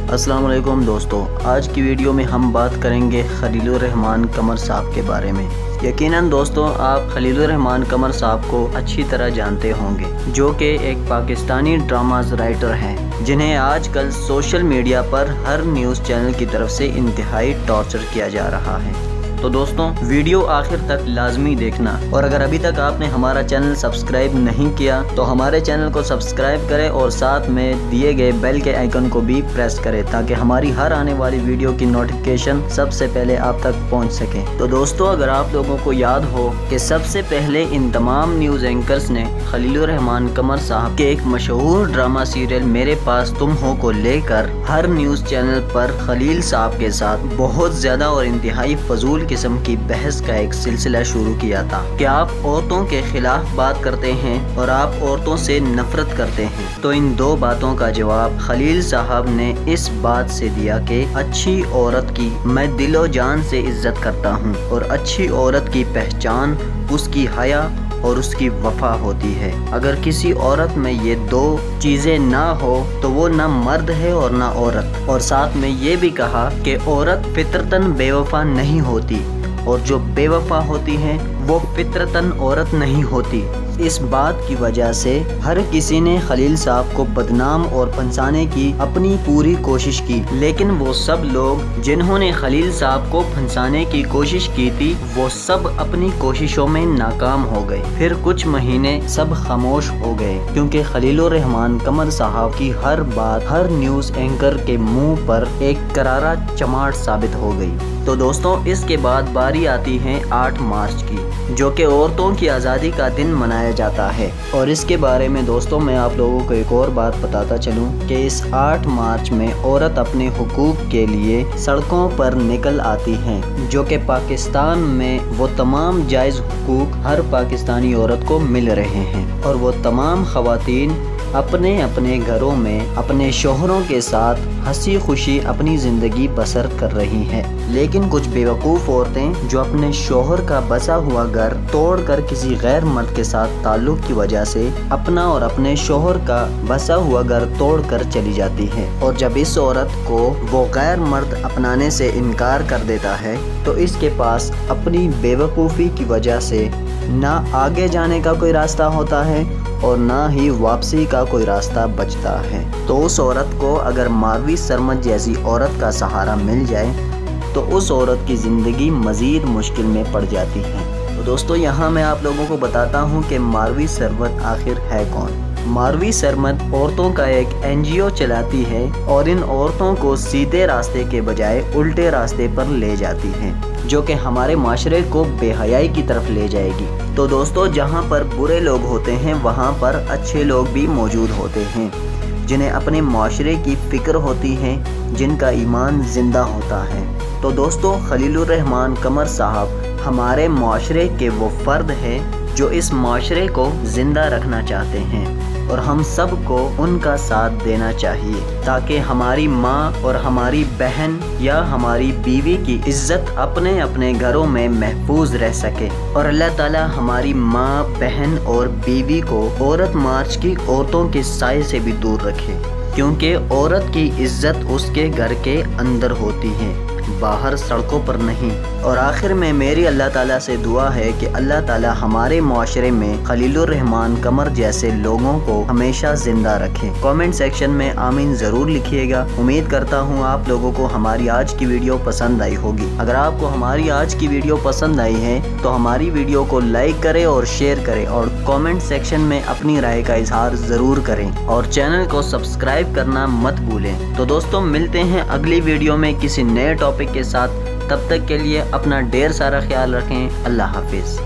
السلام علیکم دوستو، آج کی ویڈیو میں ہم بات کریں گے خلیل الرحمان قمر صاحب کے بارے میں۔ یقیناً دوستو آپ خلیل الرحمان قمر صاحب کو اچھی طرح جانتے ہوں گے، جو کہ ایک پاکستانی ڈراماز رائٹر ہیں جنہیں آج کل سوشل میڈیا پر ہر نیوز چینل کی طرف سے انتہائی ٹارچر کیا جا رہا ہے۔ تو دوستوں ویڈیو آخر تک لازمی دیکھنا، اور اگر ابھی تک آپ نے ہمارا چینل سبسکرائب نہیں کیا تو ہمارے چینل کو سبسکرائب کریں اور ساتھ میں دیے گئے بیل کے آئیکن کو بھی پریس کریں تاکہ ہماری ہر آنے والی ویڈیو کی نوٹیفیکیشن سب سے پہلے آپ تک پہنچ سکے۔ تو دوستو اگر آپ لوگوں کو یاد ہو کہ سب سے پہلے ان تمام نیوز اینکرز نے خلیل الرحمان قمر صاحب کے ایک مشہور ڈرامہ سیریل میرے پاس تم ہو کو لے کر ہر نیوز چینل پر خلیل صاحب کے ساتھ بہت زیادہ اور انتہائی فضول قسم کی بحث کا ایک سلسلہ شروع کیا تھا کہ آپ عورتوں کے خلاف بات کرتے ہیں اور آپ عورتوں سے نفرت کرتے ہیں۔ تو ان دو باتوں کا جواب خلیل صاحب نے اس بات سے دیا کہ اچھی عورت کی میں دل و جان سے عزت کرتا ہوں، اور اچھی عورت کی پہچان اس کی حیا اور اس کی وفا ہوتی ہے۔ اگر کسی عورت میں یہ دو چیزیں نہ ہو تو وہ نہ مرد ہے اور نہ عورت۔ اور ساتھ میں یہ بھی کہا کہ عورت فطرتاً بے وفا نہیں ہوتی، اور جو بے وفا ہوتی ہے وہ فطرتاً عورت نہیں ہوتی۔ اس بات کی وجہ سے ہر کسی نے خلیل صاحب کو بدنام اور پھنسانے کی اپنی پوری کوشش کی، لیکن وہ سب لوگ جنہوں نے خلیل صاحب کو پھنسانے کی کوشش کی تھی وہ سب اپنی کوششوں میں ناکام ہو گئے۔ پھر کچھ مہینے سب خاموش ہو گئے کیونکہ خلیل الرحمان قمر صاحب کی ہر بات ہر نیوز اینکر کے منہ پر ایک کرارا چماٹ ثابت ہو گئی۔ تو دوستوں اس کے بعد باری آتی ہے 8 مارچ کی، جو کہ عورتوں کی آزادی کا دن منایا جاتا ہے۔ اور اس کے بارے میں دوستوں میں آپ لوگوں کو ایک اور بات بتاتا چلوں کہ اس 8 مارچ میں عورت اپنے حقوق کے لیے سڑکوں پر نکل آتی ہیں، جو کہ پاکستان میں وہ تمام جائز حقوق ہر پاکستانی عورت کو مل رہے ہیں، اور وہ تمام خواتین اپنے اپنے گھروں میں اپنے شوہروں کے ساتھ ہنسی خوشی اپنی زندگی بسر کر رہی ہیں۔ لیکن کچھ بیوقوف عورتیں جو اپنے شوہر کا بسا ہوا گھر توڑ کر کسی غیر مرد کے ساتھ تعلق کی وجہ سے اپنا اور اپنے شوہر کا بسا ہوا گھر توڑ کر چلی جاتی ہے، اور جب اس عورت کو وہ غیر مرد اپنانے سے انکار کر دیتا ہے تو اس کے پاس اپنی بیوقوفی کی وجہ سے نہ آگے جانے کا کوئی راستہ ہوتا ہے اور نہ ہی واپسی کا کوئی راستہ بچتا ہے۔ تو اس عورت کو اگر ماروی سرمد جیسی عورت کا سہارا مل جائے تو اس عورت کی زندگی مزید مشکل میں پڑ جاتی ہے۔ تو دوستو یہاں میں آپ لوگوں کو بتاتا ہوں کہ ماروی سرمد آخر ہے کون۔ ماروی سرمد عورتوں کا ایک NGO چلاتی ہے اور ان عورتوں کو سیدھے راستے کے بجائے الٹے راستے پر لے جاتی ہے، جو کہ ہمارے معاشرے کو بے حیائی کی طرف لے جائے گی۔ تو دوستو جہاں پر برے لوگ ہوتے ہیں وہاں پر اچھے لوگ بھی موجود ہوتے ہیں، جنہیں اپنے معاشرے کی فکر ہوتی ہے، جن کا ایمان زندہ ہوتا ہے۔ تو دوستو خلیل الرحمان قمر صاحب ہمارے معاشرے کے وہ فرد ہیں جو اس معاشرے کو زندہ رکھنا چاہتے ہیں، اور ہم سب کو ان کا ساتھ دینا چاہیے تاکہ ہماری ماں اور ہماری بہن یا ہماری بیوی کی عزت اپنے اپنے گھروں میں محفوظ رہ سکے، اور اللہ تعالی ہماری ماں بہن اور بیوی کو عورت مارچ کی عورتوں کے سائے سے بھی دور رکھے، کیونکہ عورت کی عزت اس کے گھر کے اندر ہوتی ہے، باہر سڑکوں پر نہیں۔ اور آخر میں میری اللہ تعالیٰ سے دعا ہے کہ اللہ تعالیٰ ہمارے معاشرے میں خلیل الرحمان قمر جیسے لوگوں کو ہمیشہ زندہ رکھے۔ کامنٹ سیکشن میں آمین ضرور لکھیے گا۔ امید کرتا ہوں آپ لوگوں کو ہماری آج کی ویڈیو پسند آئی ہوگی۔ اگر آپ کو ہماری آج کی ویڈیو پسند آئی ہے تو ہماری ویڈیو کو لائک کریں اور شیئر کریں، اور کامنٹ سیکشن میں اپنی رائے کا اظہار ضرور کریں، اور چینل کو سبسکرائب کرنا مت بھولیں۔ تو دوستوں ملتے ہیں اگلی ویڈیو میں کسی نئے ٹاپک کے ساتھ، تب تک کے لیے اپنا ڈھیر سارا خیال رکھیں۔ اللہ حافظ۔